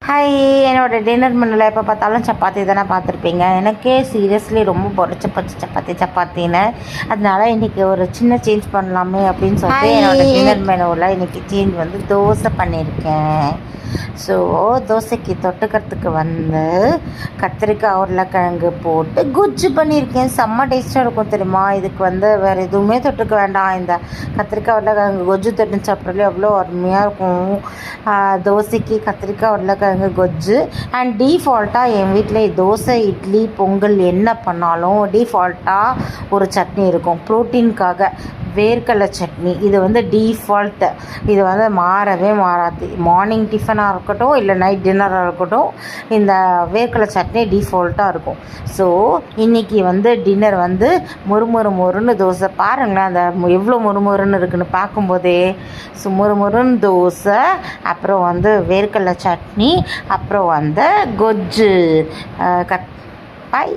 Hi, என்னோடய dinner மெனுவில் எப்போ பார்த்தாலும் சப்பாத்தி தானே பார்த்துருப்பீங்க. எனக்கே சீரியஸ்லி ரொம்ப பொறிச்ச போச்சு சப்பாத்தின்னு. அதனால இன்றைக்கி ஒரு சின்ன சேஞ்ச் பண்ணலாமே அப்படின்னு சொல்லிட்டு என்னோடய டின்னர் மெனுவில் இன்றைக்கி சேஞ்ச் வந்து தோசை பண்ணியிருக்கேன். ஸோ தோசைக்கு தொட்டுக்கிறதுக்கு வந்து கத்திரிக்காய் உருளைக்கிழங்கு போட்டு குஜ்ஜு பண்ணியிருக்கேன். செம்ம டேஸ்ட்டாக இருக்கும் தெரியுமா. இதுக்கு வந்து வேறு எதுவுமே தொட்டுக்க வேண்டாம். இந்த கத்திரிக்காய் உருளைக்கிழங்கு கொஜ்ஜு தொட்டு சாப்பிட்றதுலே அவ்வளோ அருமையாக இருக்கும். தோசைக்கு கத்திரிக்காய் உருளைக்கிழங்கு கொஜ்ஜு. அண்ட் டீஃபால்ட்டாக என் வீட்டில் தோசை, இட்லி, பொங்கல் என்ன பண்ணாலும் டீஃபால்ட்டாக ஒரு சட்னி இருக்கும். ப்ரோட்டீனுக்காக வேர்க்கடலை சட்னி. இது வந்து டீஃபால்ட்டு. இது வந்து மாறவே மாறாது. மார்னிங் டிஃபனாக இருக்கட்டும், இல்லை நைட் டின்னராக இருக்கட்டும், இந்த வேர்க்கடலை சட்னி டீஃபால்ட்டாக இருக்கும். ஸோ இன்றைக்கி வந்து டின்னர் வந்து மொறுன்னு தோசை. பாருங்களேன் அந்த எவ்வளோ மொறுன்னு இருக்குதுன்னு பார்க்கும்போதே. ஸோ மொறுன்னு தோசை, அப்புறம் வந்து வேர்க்கடலை சட்னி, அப்புறம் வந்து கொஜ்ஜு. பாய்.